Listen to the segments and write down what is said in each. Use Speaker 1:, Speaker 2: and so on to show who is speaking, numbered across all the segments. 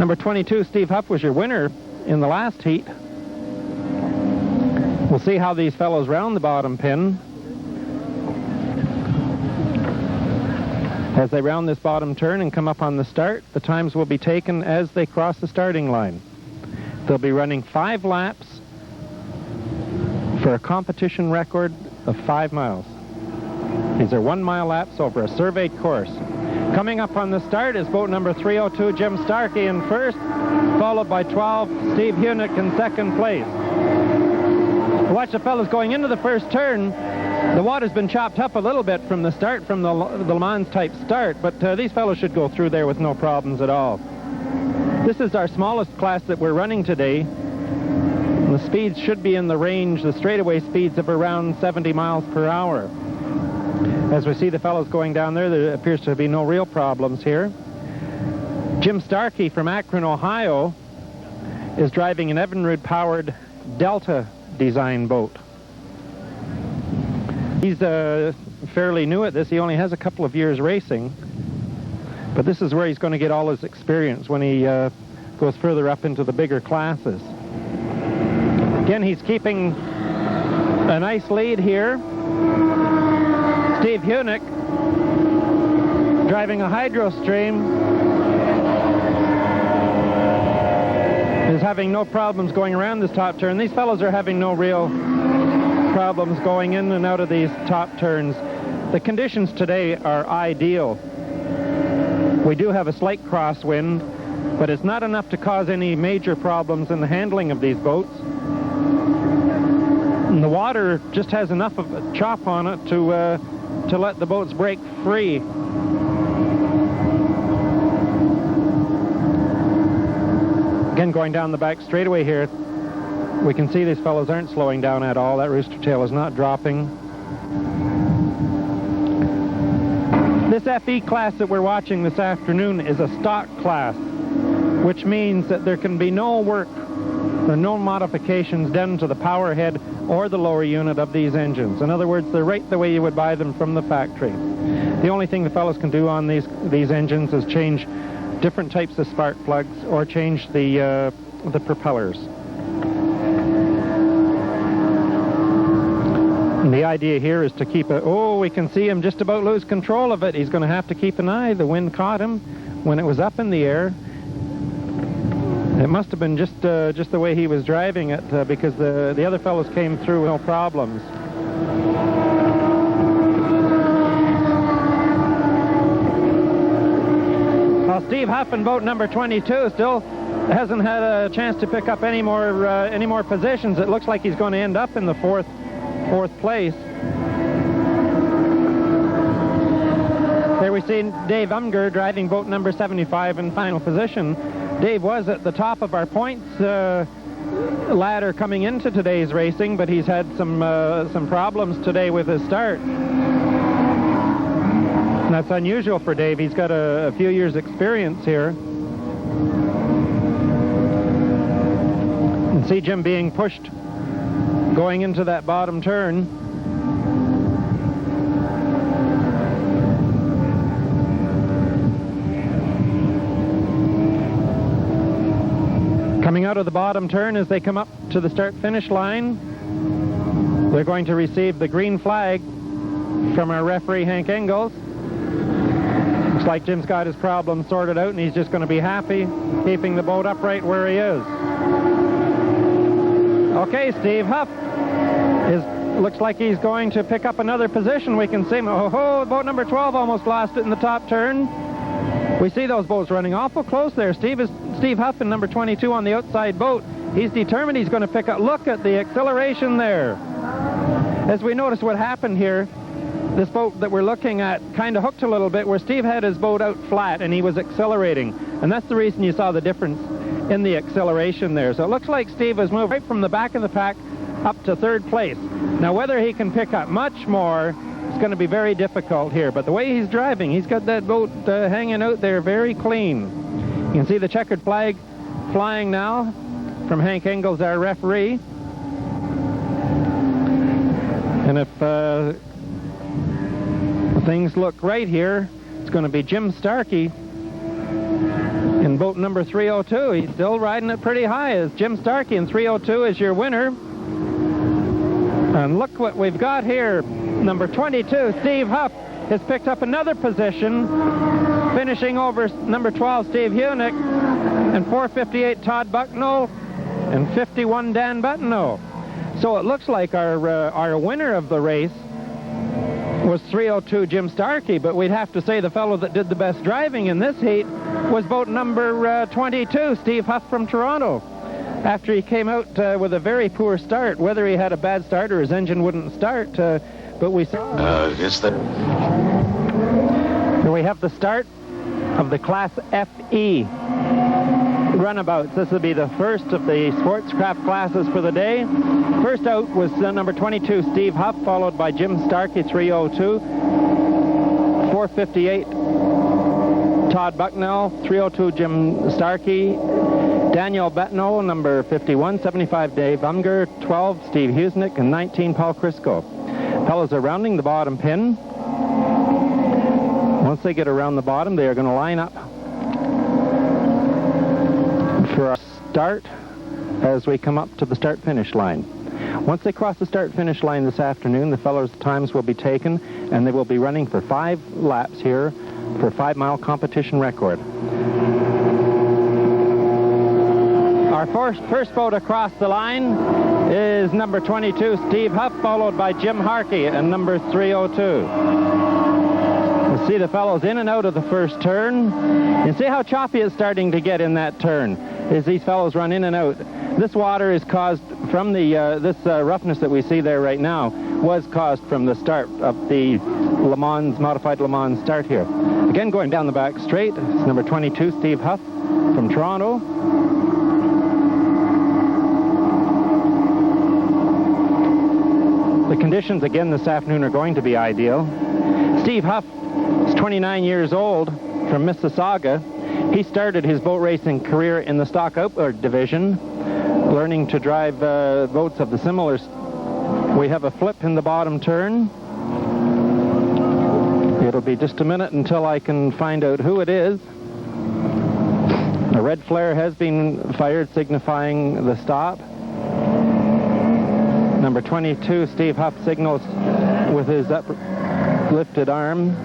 Speaker 1: Number 22, Steve Huff, was your winner in the last heat. We'll see how these fellows round the bottom pin. As they round this bottom turn and come up on the start, the times will be taken as they cross the starting line. They'll be running 5 laps for a competition record of 5 miles. These are 1 mile laps over a surveyed course. Coming up on the start is boat number 302, Jim Starkey in first, followed by 12, Steve Hunick in second place. Watch the fellas going into the first turn. The water's been chopped up a little bit from the start, from the Le Mans type start, but these fellows should go through there with no problems at all. This is our smallest class that we're running today. The speeds should be in the range, the straightaway speeds of around 70 miles per hour. As we see the fellows going down there appears to be no real problems here. Jim Starkey from Akron, Ohio, is driving an Evinrude-powered Delta design boat. He's fairly new at this. He only has a couple of years racing, but this is where he's going to get all his experience when he goes further up into the bigger classes. Again, he's keeping a nice lead here. Steve Hunick, driving a Hydrostream, is having no problems going around this top turn. These fellows are having no real problems going in and out of these top turns. The conditions today are ideal. We do have a slight crosswind, but it's not enough to cause any major problems in the handling of these boats. And the water just has enough of a chop on it to let the boats break free. Again, going down the back straightaway here, we can see these fellows aren't slowing down at all. That rooster tail is not dropping. This FE class that we're watching this afternoon is a stock class, which means that there can be no work or no modifications done to the power head or the lower unit of these engines. In other words, they're right the way you would buy them from the factory. The only thing the fellows can do on these engines is change different types of spark plugs or change the propellers. And the idea here is to keep it. Oh, we can see him just about lose control of it. He's going to have to keep an eye. The wind caught him when it was up in the air. It must have been just the way he was driving it, because the other fellows came through with no problems. Well, Steve Huff in boat number 22 still hasn't had a chance to pick up any more positions. It looks like he's going to end up in the fourth place. There we see Dave Umger driving boat number 75 in final position. Dave was at the top of our points ladder coming into today's racing, but he's had some problems today with his start. And that's unusual for Dave. He's got a few years' experience here. And see Jim being pushed going into that bottom turn. Coming out of the bottom turn as they come up to the start-finish line, they're going to receive the green flag from our referee, Hank Engels. Looks like Jim's got his problem sorted out, and he's just going to be happy keeping the boat upright where he is. Okay, Steve Huff looks like he's going to pick up another position. We can see him. Oh, boat number 12 almost lost it in the top turn. We see those boats running awful close there. Steve Huff in number 22 on the outside boat. He's determined he's going to pick up. Look at the acceleration there. As we notice what happened here, this boat that we're looking at kind of hooked a little bit where Steve had his boat out flat and he was accelerating. And that's the reason you saw the difference in the acceleration there. So it looks like Steve has moved right from the back of the pack up to third place. Now, whether he can pick up much more, it's going to be very difficult here. But the way he's driving, he's got that boat hanging out there very clean. You can see the checkered flag flying now from Hank Engels, our referee. And if things look right here, it's going to be Jim Starkey in And boat number 302, he's still riding it pretty high, is Jim Starkey, and 302 is your winner. And look what we've got here. Number 22, Steve Huff, has picked up another position, finishing over number 12, Steve Hunick, and 4:58, Todd Bucknell, and 51, Dan Buttineau. So it looks like our winner of the race was 302, Jim Starkey, but we'd have to say the fellow that did the best driving in this heat was boat number 22, Steve Huff from Toronto. After he came out with a very poor start, whether he had a bad start or his engine wouldn't start, but we saw.
Speaker 2: Yes, that.
Speaker 1: Here we have the start of the Class FE runabouts. This will be the first of the sportscraft classes for the day. First out was number 22, Steve Huff, followed by Jim Starkey, 302. 4:58, Todd Bucknell, 302, Jim Starkey. Daniel Betno, number 51, 75, Dave Unger, 12, Steve Husnick, and 19, Paul Crisco. Fellows are rounding the bottom pin. Once they get around the bottom, they are going to line up for a start as we come up to the start-finish line. Once they cross the start-finish line this afternoon, the fellows' times will be taken, and they will be running for 5 laps here for a 5-mile competition record. Our first boat across the line is number 22, Steve Huff, followed by Jim Harkey and number 302. We'll see the fellows in and out of the first turn. You see how choppy it's starting to get in that turn as these fellows run in and out. This water is caused from the this roughness that we see there right now was caused from the start of the Le Mans, modified Le Mans start here. Again, going down the back straight, it's number 22, Steve Huff from Toronto. The conditions again this afternoon are going to be ideal. Steve Huff is 29 years old from Mississauga. He started his boat racing career in the stock outboard division, learning to drive boats of the similar. We have a flip in the bottom turn. It'll be just a minute until I can find out who it is. A red flare has been fired, signifying the stop. Number 22, Steve Huff, signals with his uplifted arm.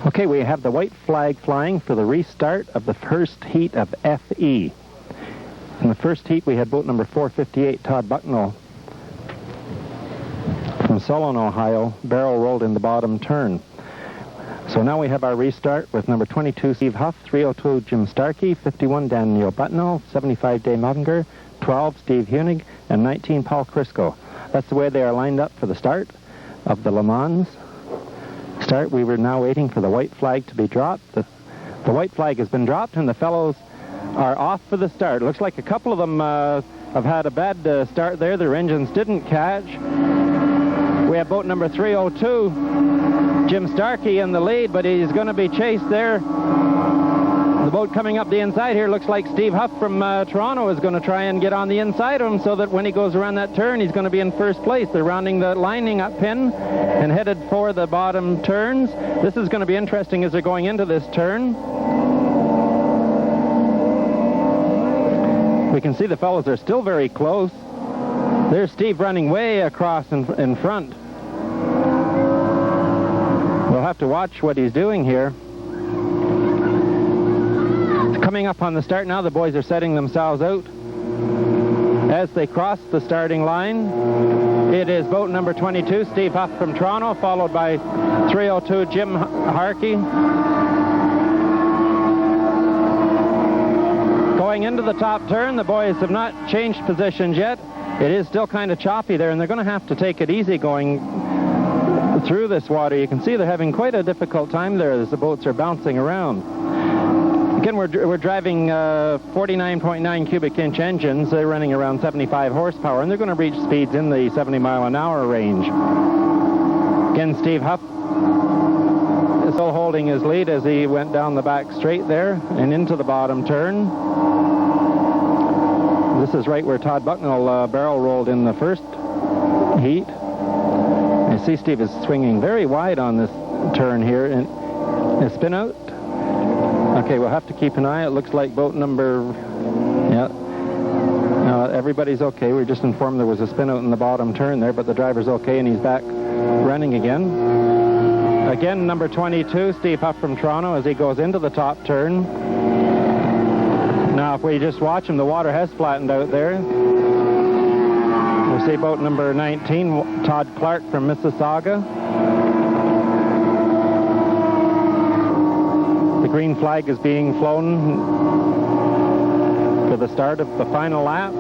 Speaker 1: Okay, we have the white flag flying for the restart of the first heat of FE. In the first heat, we had boat number 458, Todd Bucknell from Solon, Ohio, barrel rolled in the bottom turn. So now we have our restart with number 22, Steve Huff, 302, Jim Starkey, 51, Daniel Butnell, 75, Dave Munger, 12, Steve Hunig, and 19, Paul Crisco. That's the way they are lined up for the start of the Le Mans start. We were now waiting for the white flag to be dropped. The white flag has been dropped, and the fellows are off for the start. It looks like a couple of them have had a bad start there. Their engines didn't catch. We have boat number 302, Jim Starkey in the lead, but he's going to be chased there. The boat coming up the inside here looks like Steve Huff from Toronto is going to try and get on the inside of him so that when he goes around that turn, he's going to be in first place. They're rounding the lining up pin and headed for the bottom turns. This is going to be interesting as they're going into this turn. We can see the fellows are still very close. There's Steve running way across in front. We'll have to watch what he's doing here. Coming up on the start now, the boys are setting themselves out. As they cross the starting line, it is boat number 22, Steve Huff from Toronto, followed by 302, Jim Harkey. Going into the top turn, the boys have not changed positions yet. It is still kind of choppy there, and they're going to have to take it easy going through this water. You can see they're having quite a difficult time there as the boats are bouncing around. Again, we're driving 49.9 cubic inch engines. They're running around 75 horsepower, and they're going to reach speeds in the 70-mile-an-hour range. Again, Steve Huff is still holding his lead as he went down the back straight there and into the bottom turn. This is right where Todd Bucknell barrel rolled in the first heat. You see Steve is swinging very wide on this turn here, and a spin out. Okay, we'll have to keep an eye. It looks like boat number... Yeah. Everybody's okay. We're just informed there was a spin out in the bottom turn there, but the driver's okay, and he's back running again. Again, number 22, Steve Huff from Toronto, as he goes into the top turn. Now, if we just watch him, the water has flattened out there. We see boat number 19, Todd Clark from Mississauga. The green flag is being flown for the start of the final lap.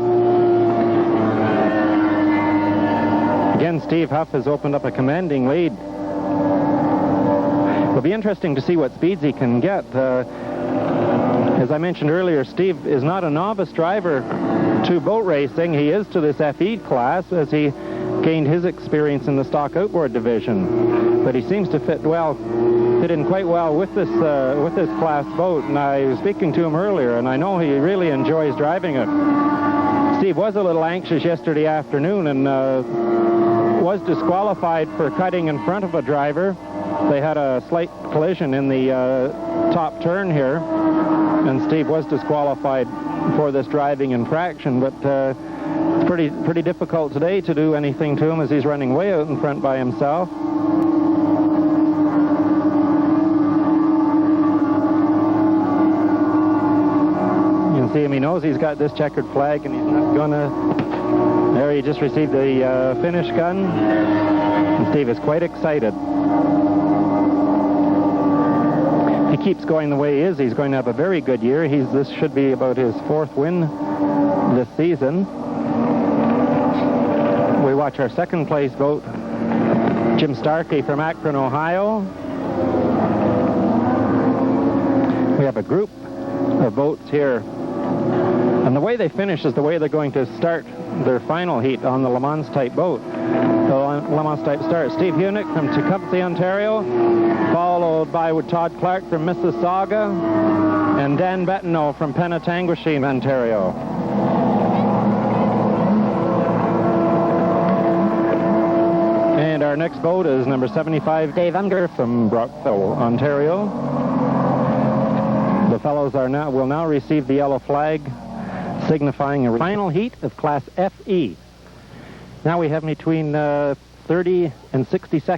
Speaker 1: Again, Steve Huff has opened up a commanding lead. It'll be interesting to see what speeds he can get. As I mentioned earlier, Steve is not a novice driver to boat racing. He is to this FE class as he gained his experience in the stock outboard division. But he seems to fit in quite well with this class boat. And I was speaking to him earlier, and I know he really enjoys driving it. Steve was a little anxious yesterday afternoon and was disqualified for cutting in front of a driver. They had a slight collision in the top turn here, and Steve was disqualified for this driving infraction, but it's pretty difficult today to do anything to him as he's running way out in front by himself. You can see him, he knows he's got this checkered flag, and he's not gonna... There, he just received the finish gun, and Steve is quite excited. He keeps going the way he is. He's going to have a very good year. This should be about his 4th win this season. We watch our second place boat, Jim Starkey from Akron, Ohio. We have a group of boats here. And the way they finish is the way they're going to start their final heat on the Le Mans type boat. The Le Mans type start. Steve Hunick from Tecumseh, Ontario, followed by Todd Clark from Mississauga, and Dan Bettineau from Penetanguishene, Ontario. And our next boat is number 75, Dave Unger from Brockville, Ontario. The fellows will now receive the yellow flag, signifying a final heat of Class FE. Now we have between 30 and 60 seconds.